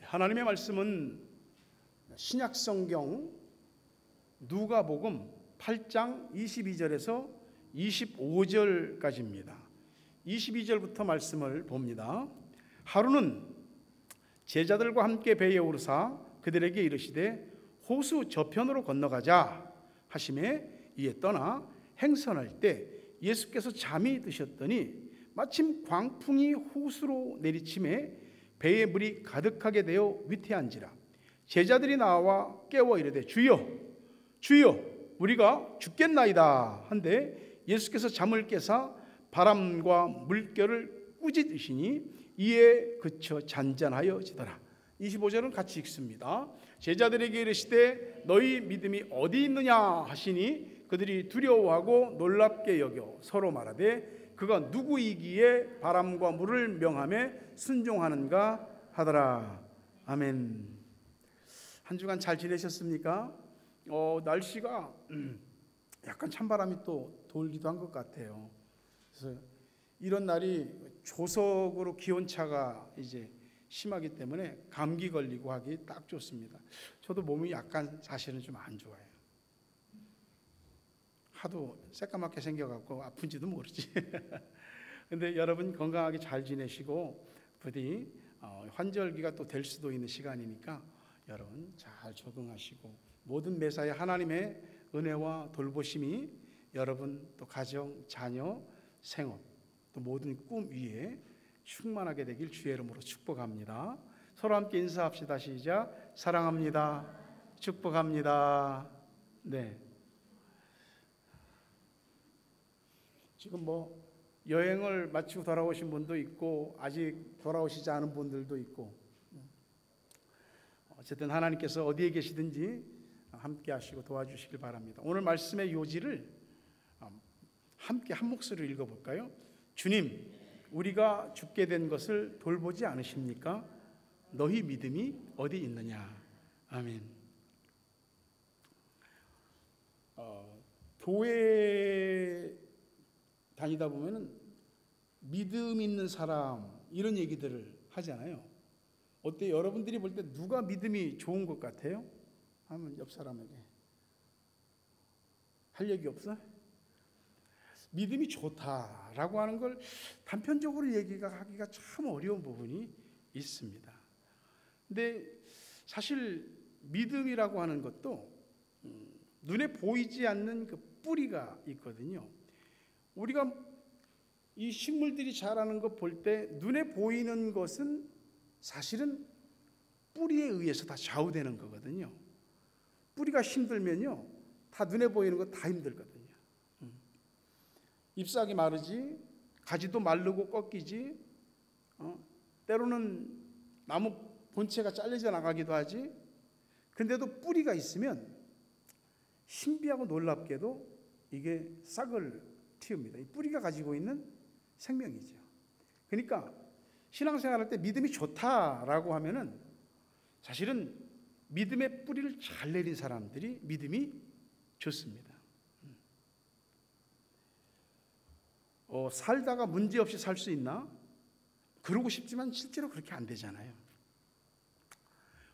하나님의 말씀은 신약 성경 누가복음 8장 22절에서 25절까지입니다. 22절부터 말씀을 봅니다. 하루는 제자들과 함께 배에 오르사 그들에게 이르시되 호수 저편으로 건너가자 하시매 이에 떠나 행선할 때 예수께서 잠이 드셨더니 마침 광풍이 호수로 내리침에 배에 물이 가득하게 되어 위태한지라 제자들이 나와 깨워 이르되 주여 주여 우리가 죽겠나이다 한데 예수께서 잠을 깨사 바람과 물결을 꾸짖으시니 이에 그쳐 잔잔하여지더라. 25절은 같이 읽습니다. 제자들에게 이르시되 너희 믿음이 어디 있느냐 하시니 그들이 두려워하고 놀랍게 여겨 서로 말하되 그가 누구이기에 바람과 물을 명하며 순종하는가 하더라. 아멘. 한 주간 잘 지내셨습니까? 날씨가 약간 찬바람이 또 돌기도 한 것 같아요. 그래서 이런 날이 조석으로 기온차가 이제 심하기 때문에 감기 걸리고 하기 딱 좋습니다. 저도 몸이 약간 사실은 좀 안 좋아요. 하도 새까맣게 생겨갖고 아픈지도 모르지. 근데 여러분 건강하게 잘 지내시고 부디 환절기가 또 될 수도 있는 시간이니까 여러분 잘 적응하시고 모든 매사에 하나님의 은혜와 돌보심이 여러분 또 가정, 자녀, 생업 또 모든 꿈 위에 충만하게 되길 주의 이름으로 축복합니다. 서로 함께 인사합시다. 시작. 사랑합니다. 축복합니다. 네. 지금 여행을 마치고 돌아오신 분도 있고 아직 돌아오시지 않은 분들도 있고 어쨌든 하나님께서 어디에 계시든지 함께 하시고 도와주시길 바랍니다. 오늘 말씀의 요지를 함께 한 목소리로 읽어볼까요? 주님, 우리가 죽게 된 것을 돌보지 않으십니까? 너희 믿음이 어디 있느냐? 아멘. 교회 다니다 보면은 믿음 있는 사람 이런 얘기들을 하잖아요. 어때요? 여러분들이 볼 때 누가 믿음이 좋은 것 같아요? 하면 옆 사람에게 할 얘기 없어? 믿음이 좋다라고 하는 걸 단편적으로 하기가 참 어려운 부분이 있습니다. 근데 사실 믿음이라고 하는 것도 눈에 보이지 않는 그 뿌리가 있거든요. 우리가 이 식물들이 자라는 거 볼 때 눈에 보이는 것은 사실은 뿌리에 의해서 다 좌우되는 거거든요. 뿌리가 힘들면요, 다 눈에 보이는 거 다 힘들거든요. 잎사귀 마르지, 가지도 마르고 꺾이지, 때로는 나무 본체가 잘려져 나가기도 하지. 근데도 뿌리가 있으면 신비하고 놀랍게도 이게 싹을 틔웁니다. 이 뿌리가 가지고 있는 생명이죠. 그러니까 신앙생활할 때 믿음이 좋다라고 하면은 사실은 믿음의 뿌리를 잘 내린 사람들이 믿음이 좋습니다. 살다가 문제없이 살 수 있나? 그러고 싶지만 실제로 그렇게 안 되잖아요.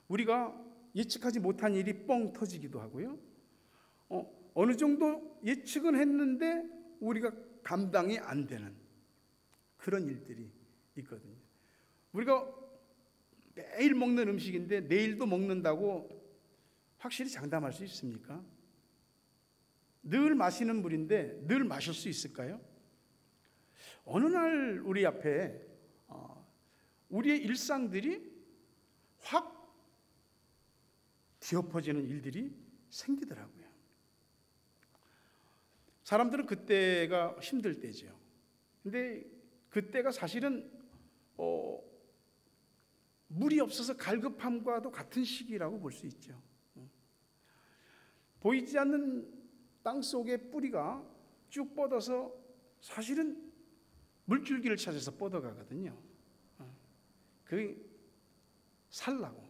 우리가 예측하지 못한 일이 뻥 터지기도 하고요. 어느 정도 예측은 했는데 우리가 감당이 안 되는 그런 일들이 있거든요. 우리가 매일 먹는 음식인데 내일도 먹는다고 확실히 장담할 수 있습니까? 늘 마시는 물인데 늘 마실 수 있을까요? 어느 날 우리 앞에 우리의 일상들이 확 뒤엎어지는 일들이 생기더라고요. 사람들은 그때가 힘들 때죠. 근데 그때가 사실은 물이 없어서 갈급함과도 같은 시기라고 볼 수 있죠. 보이지 않는 땅 속의 뿌리가 쭉 뻗어서 사실은 물줄기를 찾아서 뻗어가거든요. 그게 살라고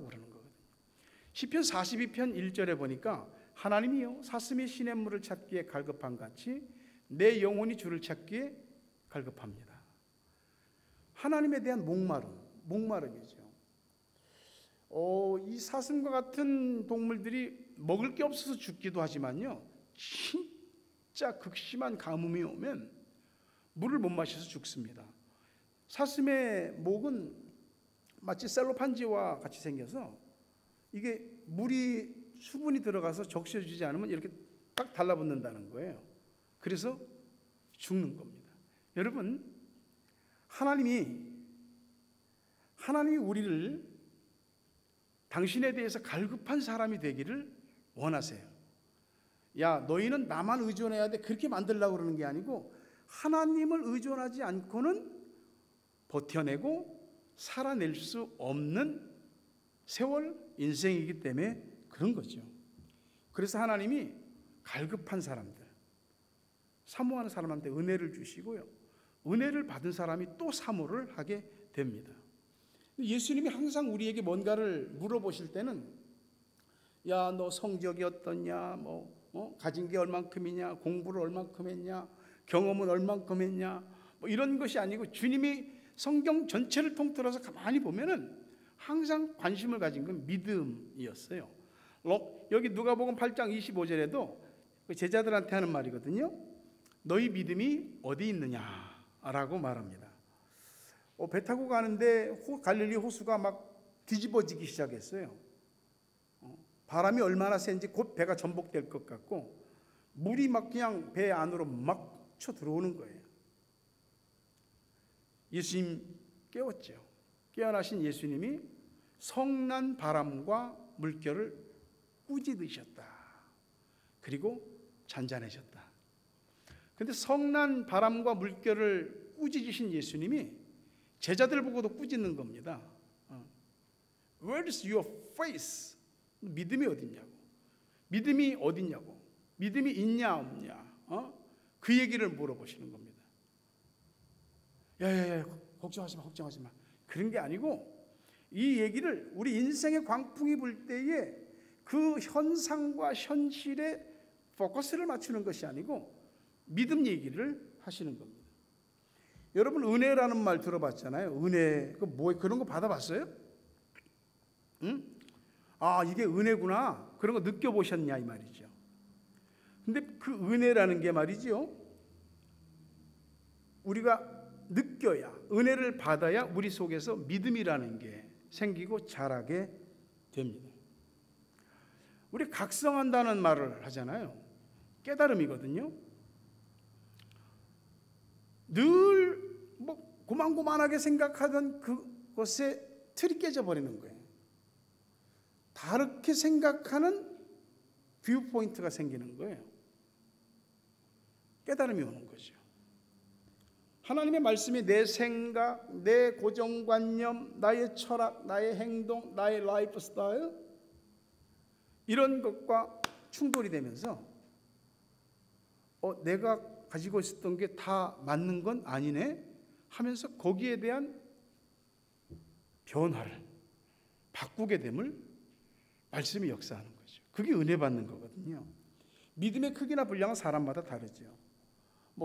그러는 거거든요. 시편 42편 1절에 보니까 하나님이여 사슴이 시냇물을 찾기에 갈급한 같이 내 영혼이 주를 찾기에 갈급합니다. 하나님에 대한 목마름이죠. 이 사슴과 같은 동물들이 먹을 게 없어서 죽기도 하지만요, 진짜 극심한 가뭄이 오면 물을 못 마셔서 죽습니다. 사슴의 목은 마치 셀로판지와 같이 생겨서 이게 물이 수분이 들어가서 적셔주지 않으면 이렇게 딱 달라붙는다는 거예요. 그래서 죽는 겁니다. 여러분, 하나님이 우리를 당신에 대해서 갈급한 사람이 되기를 원하세요. 야, 너희는 나만 의존해야 돼, 그렇게 만들려고 그러는 게 아니고 하나님을 의존하지 않고는 버텨내고 살아낼 수 없는 세월 인생이기 때문에 그런 거죠. 그래서 하나님이 갈급한 사람들, 사모하는 사람한테 은혜를 주시고요, 은혜를 받은 사람이 또 사모를 하게 됩니다. 예수님이 항상 우리에게 뭔가를 물어보실 때는, 야, 너 성적이 어떻냐, 가진 게 얼만큼이냐, 공부를 얼만큼 했냐, 경험은 얼만큼 했냐, 이런 것이 아니고 주님이 성경 전체를 통틀어서 가만히 보면은 항상 관심을 가진 건 믿음이었어요. 여기 누가복음 8장 25절에도 제자들한테 하는 말이거든요. 너희 믿음이 어디 있느냐라고 말합니다. 배 타고 가는데 갈릴리 호수가 막 뒤집어지기 시작했어요. 바람이 얼마나 센지 곧 배가 전복될 것 같고 물이 막 그냥 배 안으로 막 쳐 들어오는 거예요. 예수님 깨웠죠. 깨어나신 예수님이 성난 바람과 물결을 꾸짖으셨다. 그리고 잔잔해졌다. 그런데 성난 바람과 물결을 꾸짖으신 예수님이 제자들 보고도 꾸짖는 겁니다. Where is your faith? 믿음이 어딨냐고. 믿음이 어딨냐고. 믿음이 있냐 없냐. 그 얘기를 물어보시는 겁니다. 야야야, 걱정하지 마. 그런 게 아니고 이 얘기를 우리 인생의 광풍이 불 때에 그 현상과 현실에 포커스를 맞추는 것이 아니고 믿음 얘기를 하시는 겁니다. 여러분, 은혜라는 말 들어봤잖아요. 은혜, 그런 거 받아봤어요? 응? 아, 이게 은혜구나, 그런 거 느껴보셨냐 이 말이죠. 근데 그 은혜라는 게 말이죠, 우리가 느껴야, 은혜를 받아야 우리 속에서 믿음이라는 게 생기고 자라게 됩니다. 우리 각성한다는 말을 하잖아요. 깨달음이거든요. 늘 고만고만하게 생각하던 그것에 틀이 깨져버리는 거예요. 다르게 생각하는 뷰 포인트가 생기는 거예요. 깨달음이 오는 거죠. 하나님의 말씀이 내 생각, 내 고정관념, 나의 철학, 나의 행동, 나의 라이프 스타일, 이런 것과 충돌이 되면서 내가 가지고 있었던 게 다 맞는 건 아니네 하면서 거기에 대한 변화를 바꾸게 됨을 말씀이 역사하는 거죠. 그게 은혜 받는 거거든요. 믿음의 크기나 분량은 사람마다 다르죠.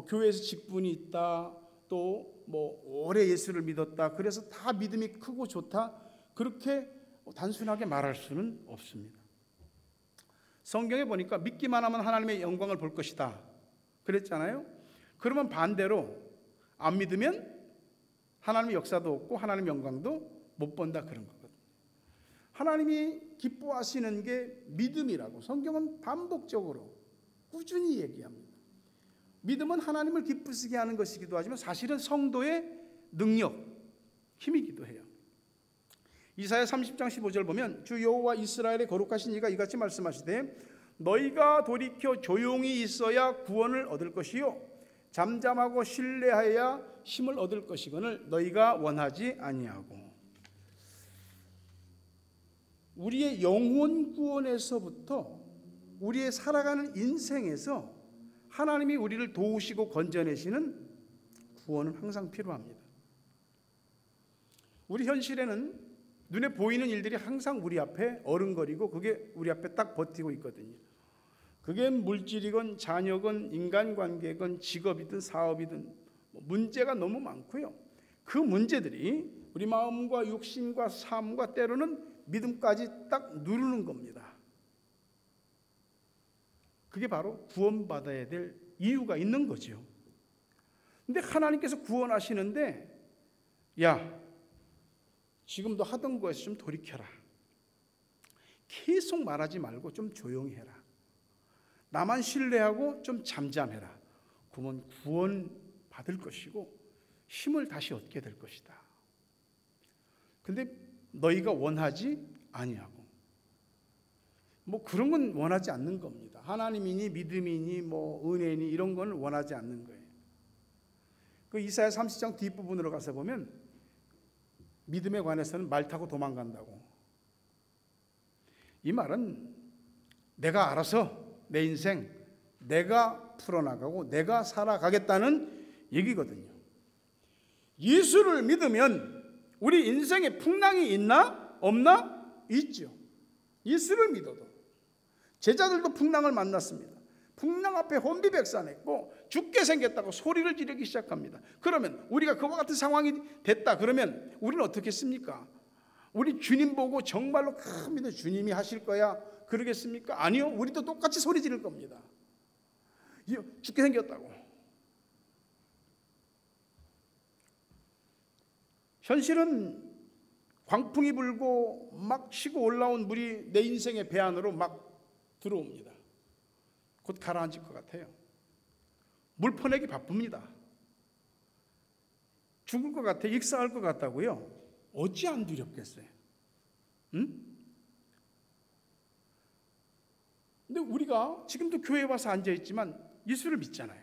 교회에서 직분이 있다, 또 오래 예수를 믿었다, 그래서 다 믿음이 크고 좋다, 그렇게 단순하게 말할 수는 없습니다. 성경에 보니까 믿기만 하면 하나님의 영광을 볼 것이다 그랬잖아요. 그러면 반대로 안 믿으면 하나님의 역사도 없고 하나님의 영광도 못 본다, 그런 거거든요. 하나님이 기뻐하시는 게 믿음이라고 성경은 반복적으로 꾸준히 얘기합니다. 믿음은 하나님을 기쁘시게 하는 것이기도 하지만 사실은 성도의 능력, 힘이기도 해요. 이사야 30장 15절 보면 주 여호와 이스라엘의 거룩하신 이가 이같이 말씀하시되 너희가 돌이켜 조용히 있어야 구원을 얻을 것이요 잠잠하고 신뢰하여야 힘을 얻을 것이거늘 너희가 원하지 아니하고. 우리의 영혼 구원에서부터 우리의 살아가는 인생에서 하나님이 우리를 도우시고 건져내시는 구원은 항상 필요합니다. 우리 현실에는 눈에 보이는 일들이 항상 우리 앞에 어른거리고 그게 우리 앞에 딱 버티고 있거든요. 그게 물질이건 자녀건 인간관계건 직업이든 사업이든 문제가 너무 많고요. 그 문제들이 우리 마음과 육신과 삶과 때로는 믿음까지 딱 누르는 겁니다. 그게 바로 구원받아야 될 이유가 있는 거죠. 근데 하나님께서 구원하시는데, 야, 지금도 하던 거에서 좀 돌이켜라. 계속 말하지 말고 좀 조용히 해라. 나만 신뢰하고 좀 잠잠해라. 그러면 구원 받을 것이고 힘을 다시 얻게 될 것이다. 근데 너희가 원하지 아니하고, 뭐 그런 건 원하지 않는 겁니다. 하나님이니 믿음이니 뭐 은혜니 이런 건 원하지 않는 거예요. 그 이사야 30장 뒷부분으로 가서 보면 믿음에 관해서는 말 타고 도망간다고. 이 말은 내가 알아서 내 인생 내가 풀어나가고 내가 살아가겠다는 얘기거든요. 예수를 믿으면 우리 인생에 풍랑이 있나? 없나? 있죠. 예수를 믿어도. 제자들도 풍랑을 만났습니다. 풍랑 앞에 혼비백산했고 죽게 생겼다고 소리를 지르기 시작합니다. 그러면 우리가 그와 같은 상황이 됐다 그러면 우리는 어떻게 했습니까? 우리 주님 보고 정말로 큰 믿음 주님이 하실 거야 그러겠습니까? 아니요. 우리도 똑같이 소리 지를 겁니다. 죽게 생겼다고. 현실은 광풍이 불고 막 치고 올라온 물이 내 인생의 배 안으로 막 들어옵니다. 곧 가라앉을 것 같아요. 물 퍼내기 바쁩니다. 죽을 것 같아, 익사할 것 같다고요? 어찌 안 두렵겠어요? 응? 근데 우리가 지금도 교회에 와서 앉아있지만 예수를 믿잖아요.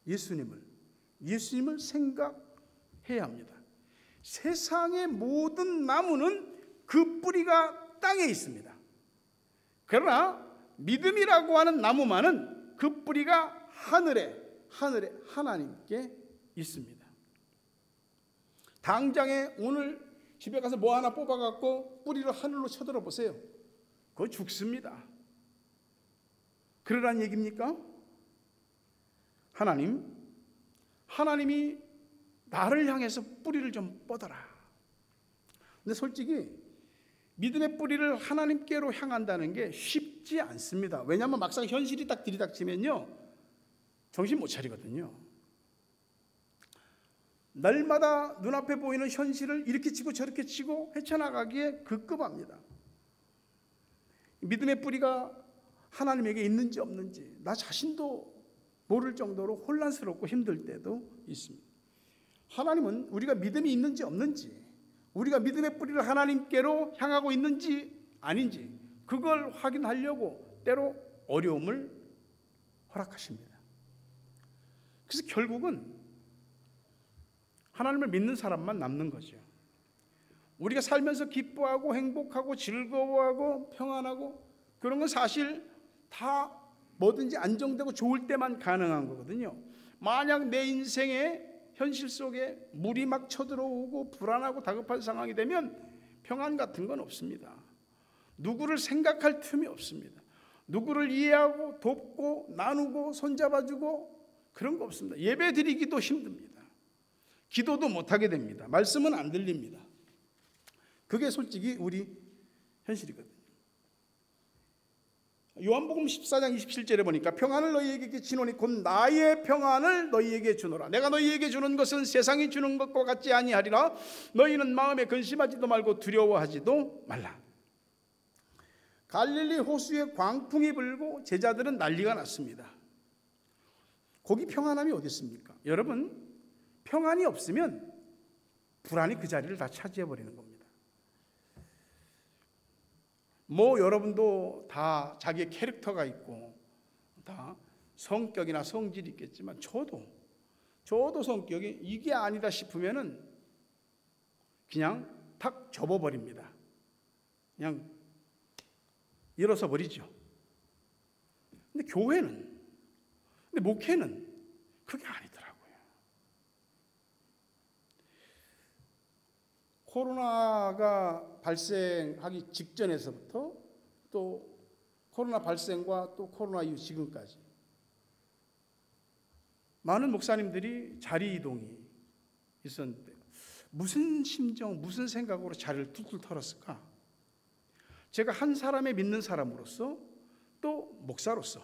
예수님을 생각해야 합니다. 세상의 모든 나무는 그 뿌리가 땅에 있습니다. 그러나 믿음이라고 하는 나무만은 그 뿌리가 하늘에 하나님께 있습니다. 당장에 오늘 집에 가서 뭐 하나 뽑아갖고 뿌리를 하늘로 쳐들어 보세요. 그거 죽습니다. 그러란 얘기입니까? 하나님이 나를 향해서 뿌리를 좀 뻗어라. 근데 솔직히 믿음의 뿌리를 하나님께로 향한다는 게 쉽지 않습니다. 왜냐하면 막상 현실이 딱 들이닥치면요 정신 못 차리거든요. 날마다 눈앞에 보이는 현실을 이렇게 치고 저렇게 치고 헤쳐나가기에 급급합니다. 믿음의 뿌리가 하나님에게 있는지 없는지 나 자신도 모를 정도로 혼란스럽고 힘들 때도 있습니다. 하나님은 우리가 믿음이 있는지 없는지, 우리가 믿음의 뿌리를 하나님께로 향하고 있는지 아닌지 그걸 확인하려고 때로 어려움을 허락하십니다. 그래서 결국은 하나님을 믿는 사람만 남는 거죠. 우리가 살면서 기뻐하고 행복하고 즐거워하고 평안하고 그런 건 사실 다 뭐든지 안정되고 좋을 때만 가능한 거거든요. 만약 내 인생에 현실 속에 물이 막 쳐들어오고 불안하고 다급한 상황이 되면 평안 같은 건 없습니다. 누구를 생각할 틈이 없습니다. 누구를 이해하고 돕고 나누고 손잡아주고 그런 거 없습니다. 예배 드리기도 힘듭니다. 기도도 못하게 됩니다. 말씀은 안 들립니다. 그게 솔직히 우리 현실이거든요. 요한복음 14장 27절에 보니까 평안을 너희에게 주노니 곧 나의 평안을 너희에게 주노라. 내가 너희에게 주는 것은 세상이 주는 것과 같지 아니하리라. 너희는 마음에 근심하지도 말고 두려워하지도 말라. 갈릴리 호수에 광풍이 불고 제자들은 난리가 났습니다. 거기 평안함이 어디 있습니까? 여러분, 평안이 없으면 불안이 그 자리를 다 차지해버리는 겁니다. 뭐 여러분도 다 자기의 캐릭터가 있고 다 성격이나 성질이 있겠지만 저도 성격이 이게 아니다 싶으면은 그냥 탁 접어버립니다. 그냥 일어서 버리죠. 근데 목회는 그게 아니더라고요. 코로나가 발생하기 직전에서부터 또 코로나 발생과 또 코로나 이후 지금까지 많은 목사님들이 자리 이동이 있었는데 무슨 심정, 무슨 생각으로 자리를 툴툴 털었을까? 제가 한 사람의 믿는 사람으로서 또 목사로서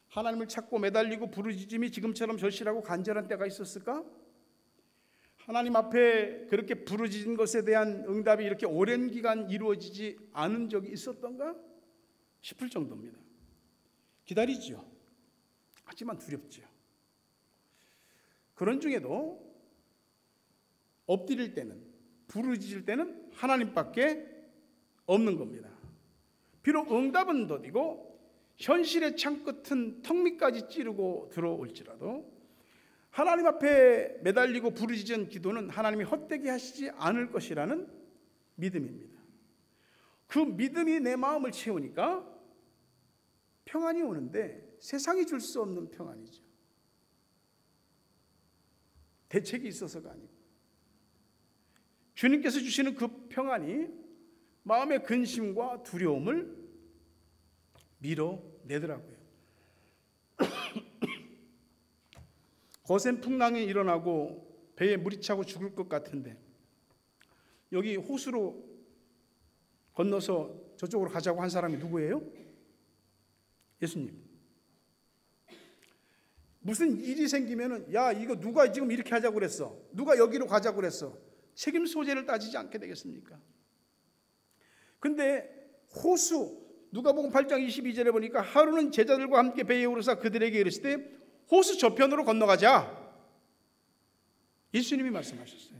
하나님을 찾고 매달리고 부르짖음이 지금처럼 절실하고 간절한 때가 있었을까? 하나님 앞에 그렇게 부르짖은 것에 대한 응답이 이렇게 오랜 기간 이루어지지 않은 적이 있었던가 싶을 정도입니다. 기다리지요. 하지만 두렵지요. 그런 중에도 엎드릴 때는, 부르짖을 때는 하나님밖에 없는 겁니다. 비록 응답은 더디고 현실의 창끝은 턱 밑까지 찌르고 들어올지라도 하나님 앞에 매달리고 부르짖은 기도는 하나님이 헛되게 하시지 않을 것이라는 믿음입니다. 그 믿음이 내 마음을 채우니까 평안이 오는데 세상이 줄 수 없는 평안이죠. 대책이 있어서가 아니고 주님께서 주시는 그 평안이 마음의 근심과 두려움을 밀어내더라고요. 거센 풍랑이 일어나고 배에 물이 차고 죽을 것 같은데 여기 호수로 건너서 저쪽으로 가자고 한 사람이 누구예요? 예수님. 무슨 일이 생기면은 야 이거 누가 지금 이렇게 하자고 그랬어? 누가 여기로 가자고 그랬어? 책임 소재를 따지지 않게 되겠습니까? 근데 호수 누가복음 8장 22절에 보니까 하루는 제자들과 함께 배에 오르사 그들에게 이르시되 호수 저편으로 건너가자. 예수님이 말씀하셨어요.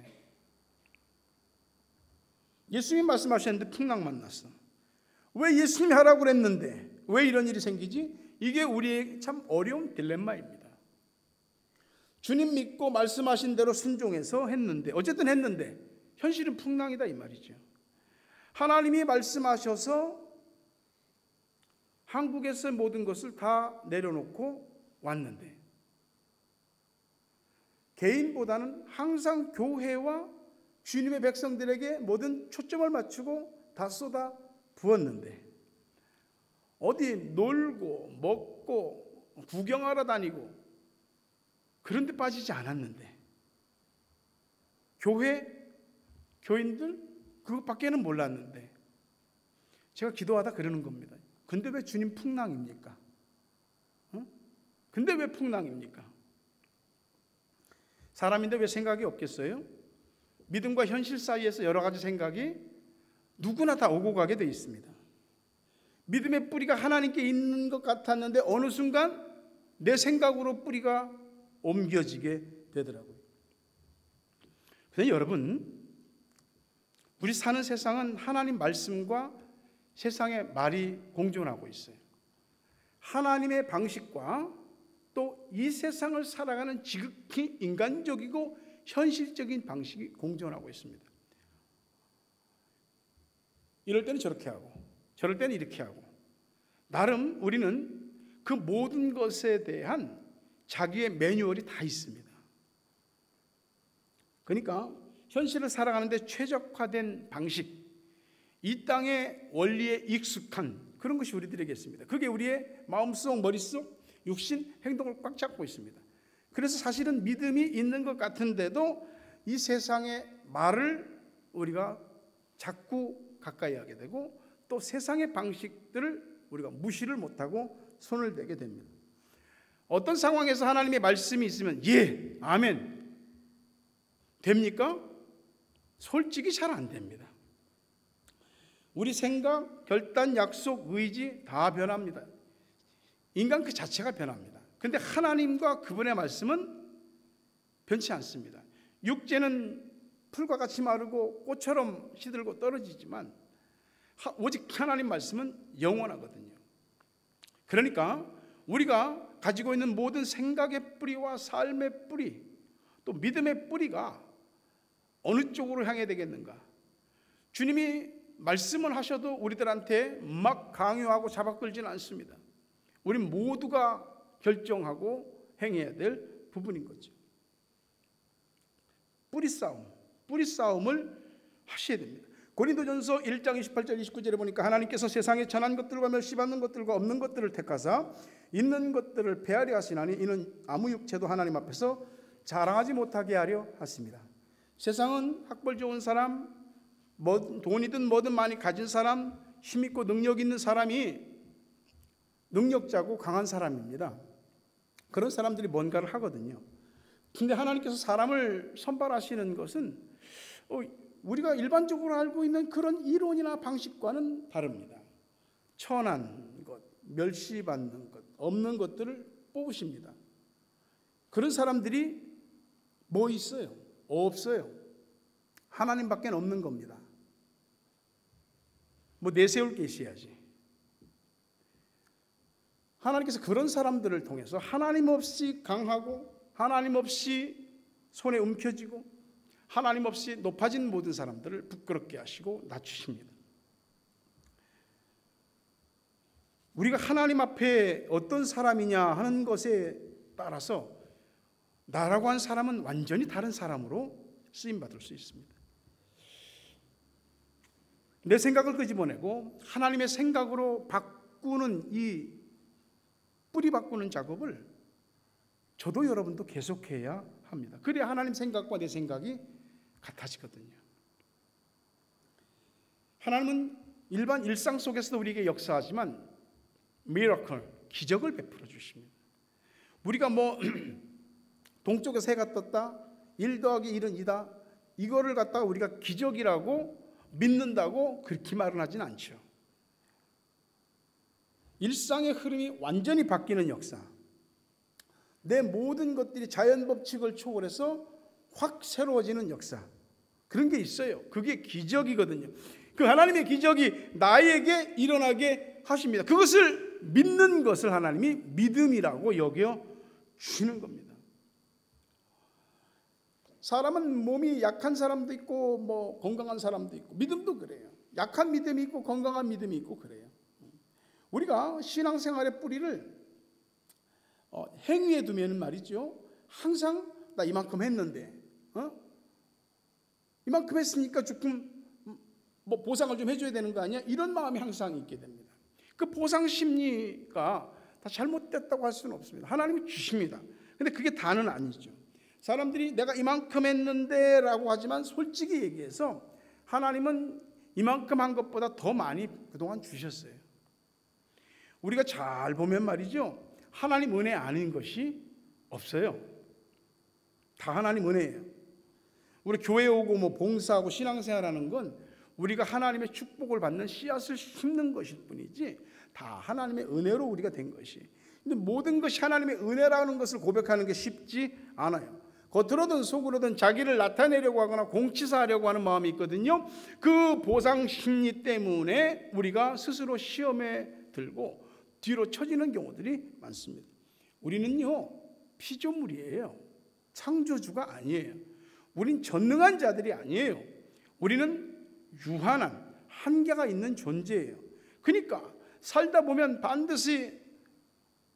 예수님이 말씀하셨는데 풍랑만 났어. 왜 예수님이 하라고 그랬는데 왜 이런 일이 생기지? 이게 우리의 참 어려운 딜레마입니다. 주님 믿고 말씀하신 대로 순종해서 했는데 어쨌든 했는데 현실은 풍랑이다 이 말이죠. 하나님이 말씀하셔서 한국에서 모든 것을 다 내려놓고 왔는데 개인보다는 항상 교회와 주님의 백성들에게 모든 초점을 맞추고 다 쏟아 부었는데 어디 놀고 먹고 구경하러 다니고 그런 데 빠지지 않았는데 교회, 교인들 그것밖에는 몰랐는데 제가 기도하다 그러는 겁니다. 근데 왜 주님 풍랑입니까? 근데 왜 풍랑입니까? 사람인데 왜 생각이 없겠어요? 믿음과 현실 사이에서 여러 가지 생각이 누구나 다 오고 가게 돼 있습니다. 믿음의 뿌리가 하나님께 있는 것 같았는데 어느 순간 내 생각으로 뿌리가 옮겨지게 되더라고요. 그런데 여러분, 우리 사는 세상은 하나님 말씀과 세상의 말이 공존하고 있어요. 하나님의 방식과 또 이 세상을 살아가는 지극히 인간적이고 현실적인 방식이 공존하고 있습니다. 이럴 때는 저렇게 하고 저럴 때는 이렇게 하고 나름 우리는 그 모든 것에 대한 자기의 매뉴얼이 다 있습니다. 그러니까 현실을 살아가는데 최적화된 방식, 이 땅의 원리에 익숙한 그런 것이 우리들에게 있습니다. 그게 우리의 마음속, 머릿속, 육신, 행동을 꽉 잡고 있습니다. 그래서 사실은 믿음이 있는 것 같은데도 이 세상의 말을 우리가 자꾸 가까이 하게 되고 또 세상의 방식들을 우리가 무시를 못하고 손을 대게 됩니다. 어떤 상황에서 하나님의 말씀이 있으면 예, 아멘 됩니까? 솔직히 잘 안 됩니다. 우리 생각, 결단, 약속, 의지 다 변합니다. 인간 그 자체가 변합니다. 그런데 하나님과 그분의 말씀은 변치 않습니다. 육체는 풀과 같이 마르고 꽃처럼 시들고 떨어지지만 오직 하나님 말씀은 영원하거든요. 그러니까 우리가 가지고 있는 모든 생각의 뿌리와 삶의 뿌리, 또 믿음의 뿌리가 어느 쪽으로 향해야 되겠는가? 주님이 말씀을 하셔도 우리들한테 막 강요하고 잡아끌지는 않습니다. 우리 모두가 결정하고 행해야 될 부분인 거죠. 뿌리 싸움을 하셔야 됩니다. 고린도전서 1장 28절 29절에 보니까 하나님께서 세상에 전한 것들과 멸시받는 것들과 없는 것들을 택하사 있는 것들을 폐하려 하시나니 이는 아무 육체도 하나님 앞에서 자랑하지 못하게 하려 하십니다. 세상은 학벌 좋은 사람, 돈이든 뭐든 많이 가진 사람, 힘있고 능력 있는 사람이 능력자고 강한 사람입니다. 그런 사람들이 뭔가를 하거든요. 근데 하나님께서 사람을 선발하시는 것은 우리가 일반적으로 알고 있는 그런 이론이나 방식과는 다릅니다. 천한 것, 멸시받는 것, 없는 것들을 뽑으십니다. 그런 사람들이 뭐 있어요? 없어요. 하나님밖에 없는 겁니다. 뭐 내세울 게 있어야지. 하나님께서 그런 사람들을 통해서 하나님 없이 강하고 하나님 없이 손에 움켜쥐고 하나님 없이 높아진 모든 사람들을 부끄럽게 하시고 낮추십니다. 우리가 하나님 앞에 어떤 사람이냐 하는 것에 따라서 나라고 한 사람은 완전히 다른 사람으로 쓰임받을 수 있습니다. 내 생각을 끄집어내고 하나님의 생각으로 바꾸는 이 뿌리 바꾸는 작업을 저도 여러분도 계속해야 합니다. 그래야 하나님 생각과 내 생각이 같아지거든요. 하나님은 일반 일상 속에서도 우리에게 역사하지만 미러클, 기적을 베풀어 주십니다. 우리가 뭐 동쪽에서 해가 떴다, 1 더하기 1은 2다, 이거를 갖다가 우리가 기적이라고 믿는다고 그렇게 말은 하진 않죠. 일상의 흐름이 완전히 바뀌는 역사, 내 모든 것들이 자연 법칙을 초월해서 확 새로워지는 역사, 그런 게 있어요. 그게 기적이거든요. 그 하나님의 기적이 나에게 일어나게 하십니다. 그것을 믿는 것을 하나님이 믿음이라고 여겨 주는 겁니다. 사람은 몸이 약한 사람도 있고 뭐 건강한 사람도 있고, 믿음도 그래요. 약한 믿음이 있고 건강한 믿음이 있고 그래요. 우리가 신앙생활의 뿌리를 행위에 두면 말이죠, 항상 나 이만큼 했는데 이만큼 했으니까 조금 뭐 보상을 좀 해줘야 되는 거 아니야? 이런 마음이 항상 있게 됩니다. 그 보상 심리가 다 잘못됐다고 할 수는 없습니다. 하나님이 주십니다. 근데 그게 다는 아니죠. 사람들이 내가 이만큼 했는데 라고 하지만 솔직히 얘기해서 하나님은 이만큼 한 것보다 더 많이 그동안 주셨어요. 우리가 잘 보면 말이죠, 하나님 은혜 아닌 것이 없어요. 다 하나님 은혜예요. 우리 교회 오고 뭐 봉사하고 신앙생활하는 건 우리가 하나님의 축복을 받는 씨앗을 심는 것일 뿐이지 다 하나님의 은혜로 우리가 된 것이. 근데 모든 것이 하나님의 은혜라는 것을 고백하는 게 쉽지 않아요. 겉으로든 속으로든 자기를 나타내려고 하거나 공치사하려고 하는 마음이 있거든요. 그 보상 심리 때문에 우리가 스스로 시험에 들고 뒤로 처지는 경우들이 많습니다. 우리는요, 피조물이에요. 창조주가 아니에요. 우린 전능한 자들이 아니에요. 우리는 유한한 한계가 있는 존재예요. 그러니까 살다 보면 반드시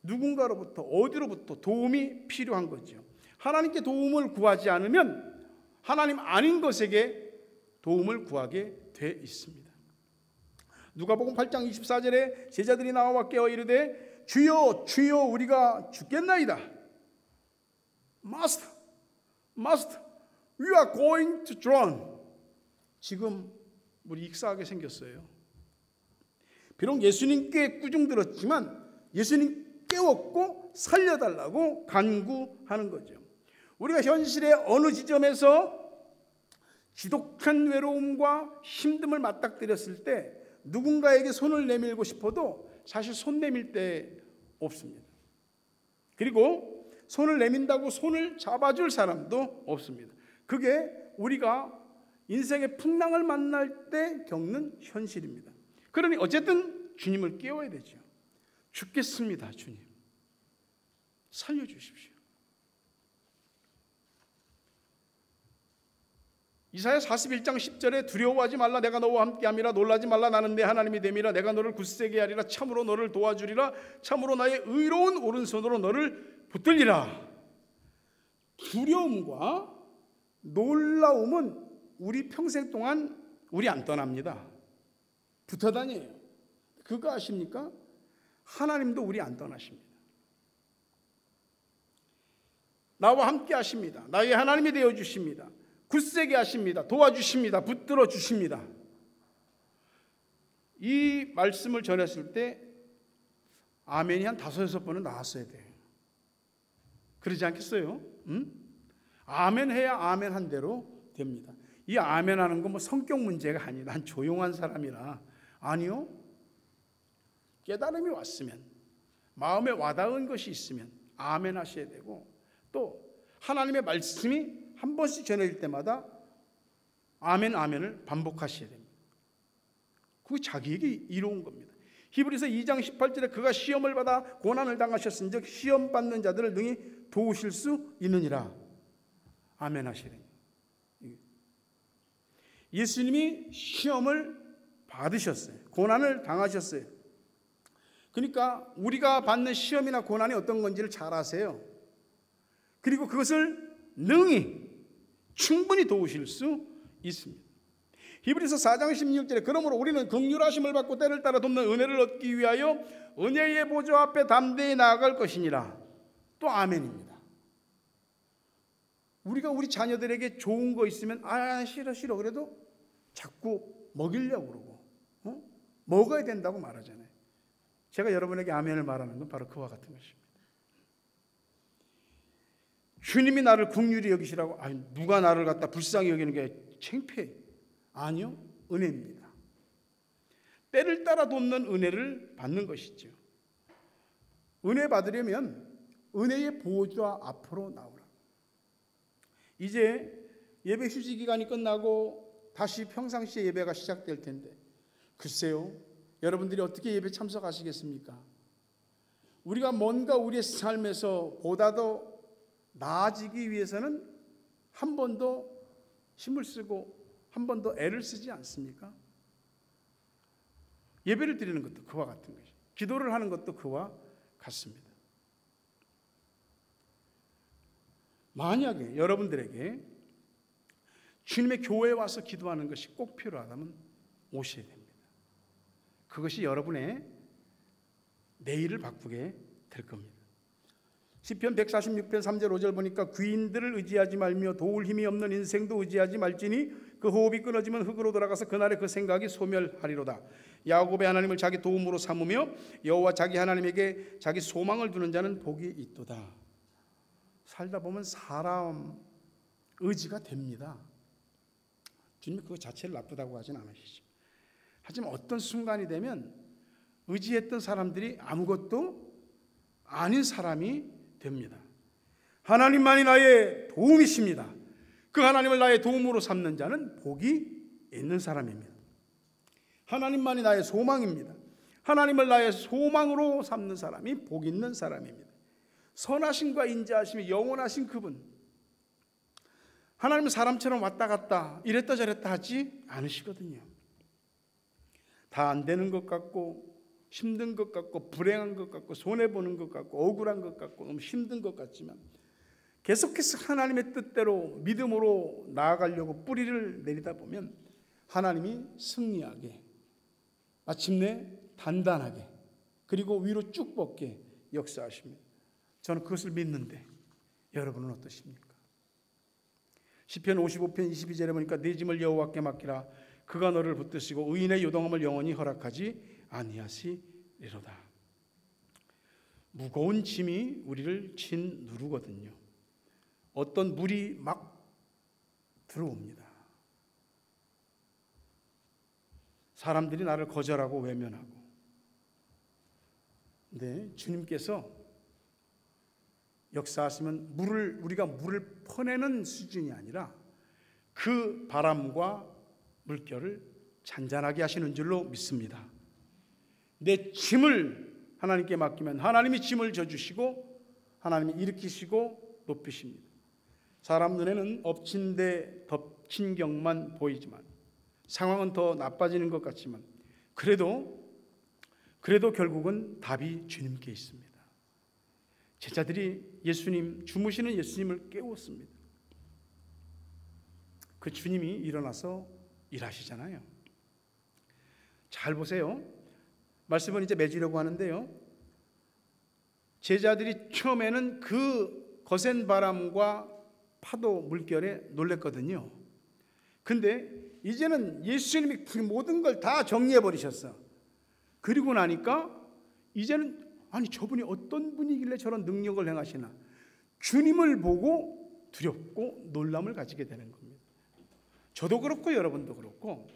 누군가로부터 어디로부터 도움이 필요한 거죠. 하나님께 도움을 구하지 않으면 하나님 아닌 것에게 도움을 구하게 돼 있습니다. 누가복음 8장 24절에 제자들이 나와 깨어 이르되 주여 주여 우리가 죽겠나이다. Master, Master, we are going to drown. 지금 우리 익사하게 생겼어요. 비록 예수님께 꾸중 들었지만 예수님 깨웠고 살려달라고 간구하는 거죠. 우리가 현실의 어느 지점에서 지독한 외로움과 힘듦을 맞닥뜨렸을 때 누군가에게 손을 내밀고 싶어도 사실 손 내밀 데 없습니다. 그리고 손을 내민다고 손을 잡아줄 사람도 없습니다. 그게 우리가 인생의 풍랑을 만날 때 겪는 현실입니다. 그러니 어쨌든 주님을 깨워야 되죠. 죽겠습니다, 주님. 살려주십시오. 이사야 41장 10절에 두려워하지 말라, 내가 너와 함께함이라. 놀라지 말라, 나는 내 하나님이 됨이라. 내가 너를 굳세게 하리라. 참으로 너를 도와주리라. 참으로 나의 의로운 오른손으로 너를 붙들리라. 두려움과 놀라움은 우리 평생 동안 우리 안 떠납니다. 붙어 다녀요. 그거 아십니까? 하나님도 우리 안 떠나십니다. 나와 함께 하십니다. 나의 하나님이 되어 주십니다. 굳세게 하십니다. 도와주십니다. 붙들어 주십니다. 이 말씀을 전했을 때 아멘이 한 5-6번은 나왔어야 돼요. 그러지 않겠어요? 응? 아멘 해야 아멘 한 대로 됩니다. 이 아멘 하는 건 뭐 성격 문제가 아니라 난 조용한 사람이라. 아니요. 깨달음이 왔으면, 마음에 와닿은 것이 있으면 아멘 하셔야 되고, 또 하나님의 말씀이 한 번씩 전해질 때마다 아멘 아멘을 반복하셔야 됩니다. 그게 자기에게 이로운 겁니다. 히브리서 2장 18절에 그가 시험을 받아 고난을 당하셨은즉 시험 받는 자들을 능히 도우실 수 있느니라. 아멘 하셔야 됩니다. 예수님이 시험을 받으셨어요. 고난을 당하셨어요. 그러니까 우리가 받는 시험이나 고난이 어떤 건지를 잘 아세요. 그리고 그것을 능히 충분히 도우실 수 있습니다. 히브리서 4장 16절에 그러므로 우리는 긍휼하심을 받고 때를 따라 돕는 은혜를 얻기 위하여 은혜의 보좌 앞에 담대히 나아갈 것이니라. 또 아멘입니다. 우리가 우리 자녀들에게 좋은 거 있으면 싫어 그래도 자꾸 먹이려고 그러고 먹어야 된다고 말하잖아요. 제가 여러분에게 아멘을 말하는 건 바로 그와 같은 것입니다. 주님이 나를 긍휼히 여기시라고 누가 나를 갖다 불쌍히 여기는 게 창피해. 아니요, 은혜입니다. 때를 따라 돕는 은혜를 받는 것이죠. 은혜 받으려면 은혜의 보좌 앞으로 나오라. 이제 예배 휴지 기간이 끝나고 다시 평상시에 예배가 시작될 텐데 글쎄요, 여러분들이 어떻게 예배 참석하시겠습니까? 우리가 뭔가 우리의 삶에서 보다 더 나아지기 위해서는 한 번 더 힘을 쓰고 한 번 더 애를 쓰지 않습니까? 예배를 드리는 것도 그와 같은 것이죠. 기도를 하는 것도 그와 같습니다. 만약에 여러분들에게 주님의 교회에 와서 기도하는 것이 꼭 필요하다면 오셔야 됩니다. 그것이 여러분의 내일을 바꾸게 될 겁니다. 시편 146편 3절 5절 보니까 귀인들을 의지하지 말며 도울 힘이 없는 인생도 의지하지 말지니 그 호흡이 끊어지면 흙으로 돌아가서 그날에 그 생각이 소멸하리로다. 야곱의 하나님을 자기 도움으로 삼으며 여호와 자기 하나님에게 자기 소망을 두는 자는 복이 있도다. 살다 보면 사람 의지가 됩니다. 주님이 그 자체를 나쁘다고 하진 않으시죠. 하지만 어떤 순간이 되면 의지했던 사람들이 아무것도 아닌 사람이 됩니다. 하나님만이 나의 도움이십니다. 그 하나님을 나의 도움으로 삼는 자는 복이 있는 사람입니다. 하나님만이 나의 소망입니다. 하나님을 나의 소망으로 삼는 사람이 복 있는 사람입니다. 선하심과 인자하심이 영원하신 그분, 하나님은 사람처럼 왔다 갔다 이랬다 저랬다 하지 않으시거든요. 다 안 되는 것 같고 힘든 것 같고 불행한 것 같고 손해보는 것 같고 억울한 것 같고 너무 힘든 것 같지만 계속해서 하나님의 뜻대로 믿음으로 나아가려고 뿌리를 내리다 보면 하나님이 승리하게, 마침내 단단하게, 그리고 위로 쭉 뻗게 역사하십니다. 저는 그것을 믿는데 여러분은 어떠십니까? 시편 55편 22절에 보니까 네 짐을 여호와께 맡기라. 그가 너를 붙드시고 의인의 요동함을 영원히 허락하지 아니하시리로다. 무거운 짐이 우리를 짓누르거든요. 어떤 물이 막 들어옵니다. 사람들이 나를 거절하고 외면하고. 근데 주님께서 역사하시면 우리가 물을 퍼내는 수준이 아니라 그 바람과 물결을 잔잔하게 하시는 줄로 믿습니다. 내 짐을 하나님께 맡기면 하나님이 짐을 져주시고 하나님이 일으키시고 높이십니다. 사람 눈에는 엎친 데 덮친 격만 보이지만 상황은 더 나빠지는 것 같지만 그래도 결국은 답이 주님께 있습니다. 제자들이 주무시는 예수님을 깨웠습니다. 그 주님이 일어나서 일하시잖아요. 잘 보세요. 말씀을 이제 맺으려고 하는데요. 제자들이 처음에는 그 거센 바람과 파도 물결에 놀랬거든요. 근데 이제는 예수님이 그 모든 걸 다 정리해 버리셨어. 그리고 나니까 이제는 아니 저분이 어떤 분이길래 저런 능력을 행하시나, 주님을 보고 두렵고 놀람을 가지게 되는 겁니다. 저도 그렇고 여러분도 그렇고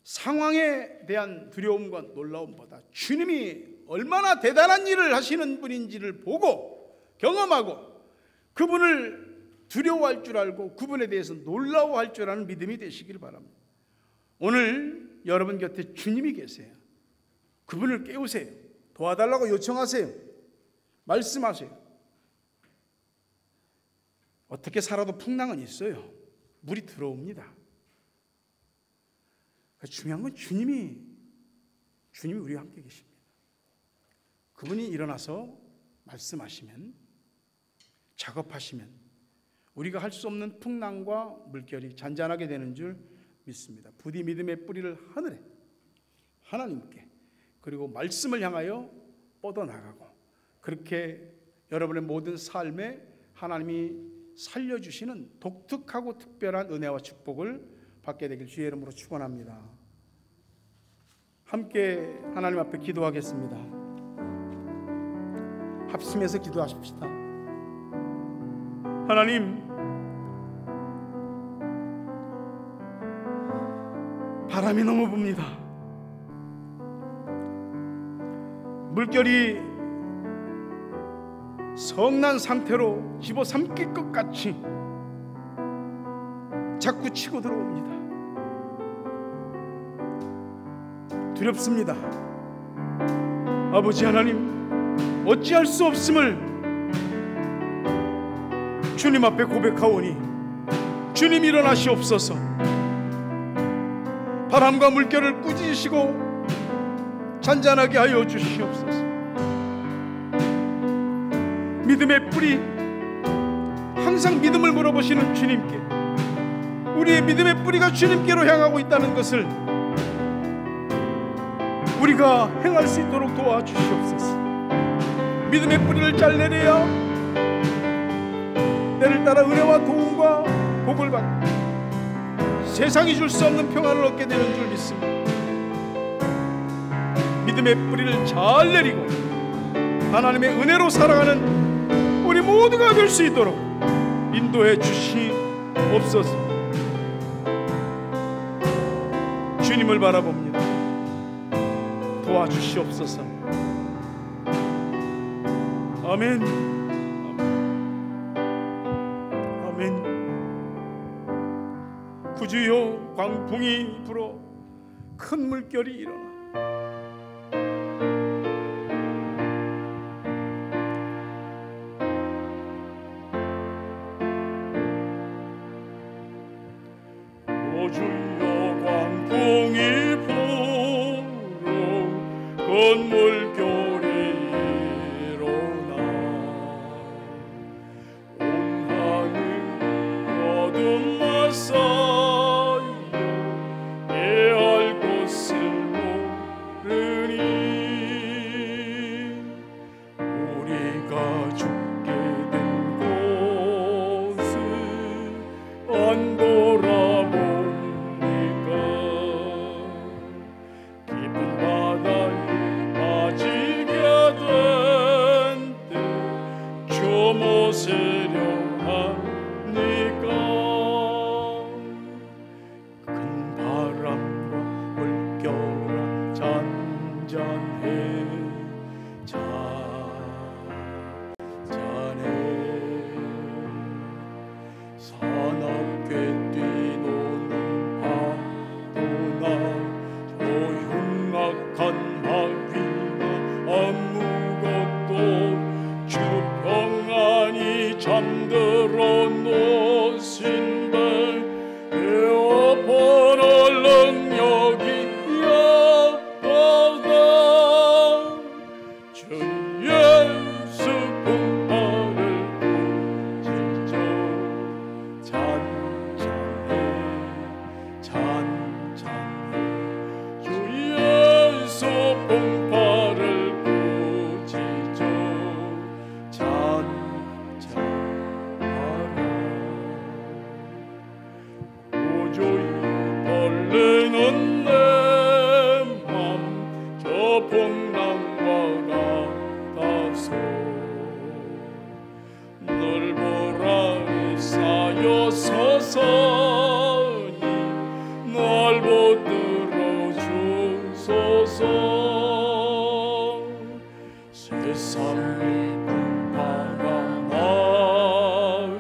상황에 대한 두려움과 놀라움보다 주님이 얼마나 대단한 일을 하시는 분인지를 보고 경험하고 그분을 두려워할 줄 알고 그분에 대해서 놀라워할 줄 아는 믿음이 되시길 바랍니다. 오늘 여러분 곁에 주님이 계세요. 그분을 깨우세요. 도와달라고 요청하세요. 말씀하세요. 어떻게 살아도 풍랑은 있어요. 물이 들어옵니다. 중요한 건 주님이 우리와 함께 계십니다. 그분이 일어나서 말씀하시면, 작업하시면 우리가 할 수 없는 풍랑과 물결이 잔잔하게 되는 줄 믿습니다. 부디 믿음의 뿌리를 하늘에 하나님께 그리고 말씀을 향하여 뻗어나가고, 그렇게 여러분의 모든 삶에 하나님이 살려주시는 독특하고 특별한 은혜와 축복을 받게 되길 주의 이름으로 축원합니다. 함께 하나님 앞에 기도하겠습니다. 합심해서 기도하십시다. 하나님, 바람이 너무 붑니다. 물결이 성난 상태로 집어삼킬 것 같이 자꾸 치고 들어옵니다. 두렵습니다. 아버지 하나님, 어찌할 수 없음을 주님 앞에 고백하오니 주님 일어나시옵소서. 바람과 물결을 꾸짖으시고 잔잔하게 하여 주시옵소서. 믿음의 뿌리, 항상 믿음을 물어보시는 주님께, 우리의 믿음의 뿌리가 주님께로 향하고 있다는 것을 우리가 행할 수 있도록 도와주시옵소서. 믿음의 뿌리를 잘 내려야 때를 따라 은혜와 도움과 복을 받고 세상이 줄 수 없는 평안을 얻게 되는 줄 믿습니다. 믿음의 뿌리를 잘 내리고 하나님의 은혜로 살아가는 우리 모두가 될 수 있도록 인도해 주시옵소서. 주님을 바라봅니다. 도와주시옵소서. 아멘. 아멘. 구주여, 광풍이 불어 큰 물결이 일어나 주여, 광풍이 불어 큰 물결이 일어나 온 하늘 어둠 맞사여 예할 곳을 모르니 우리가 죽게 된 곳을 안 돌아보 모세려 하니까 큰 바람과 물결아 잔잔해 잔잔해 사납게 뛰노는 파도나 저 흉악한 바위가 아무것도 주평안히 잠들어 놓으신데 에어포널 능력이 약하다 주 예수 분파를 꾸짖어 잔잔해 잔잔해 주 예수 분파를 꾸짖어 잔잔하라 서서히 날 붙들어 주소서. 세상의 풍파가 나를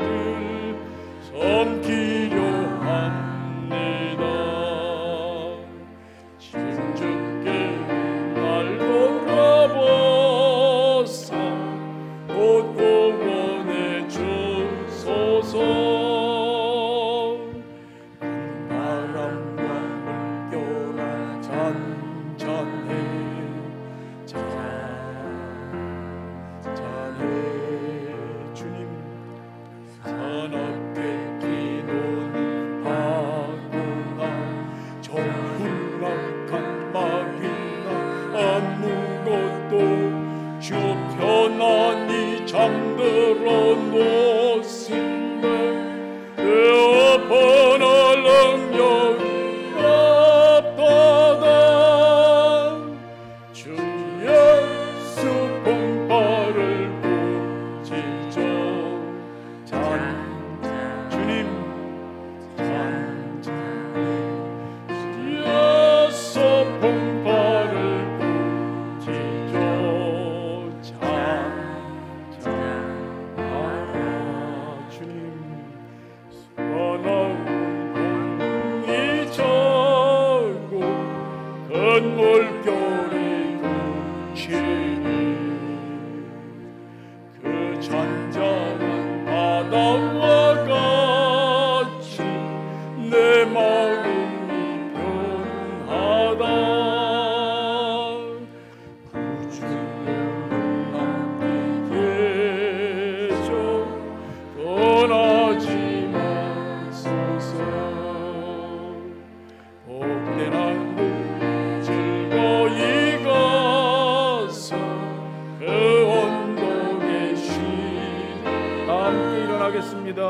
삼키려 합니다. 진즉게 날 돌아보사 곧 구원해 주소서. 바람과 물결아 잔잔해 잔잔해 주님. 사납게 기도는 하구나. 저 흉악한 마귀나 아무것도 주 편안히 잠들어 놓으신데 내 아파날 능력이 없도다. 주 예수 봉파를 꾸짖어 주님 예수 봉파를 꾸짖어 주님. 사나운 공이 저고 큰 물결이 넘치니 그 잔잔한 바다와 같이 내 마음이 변하다. 구주여 함께 계셔 떠나지 마소서. 복된 하루 즐거이 가서 그 언덕에 쉬. 함께 일어나겠습니다.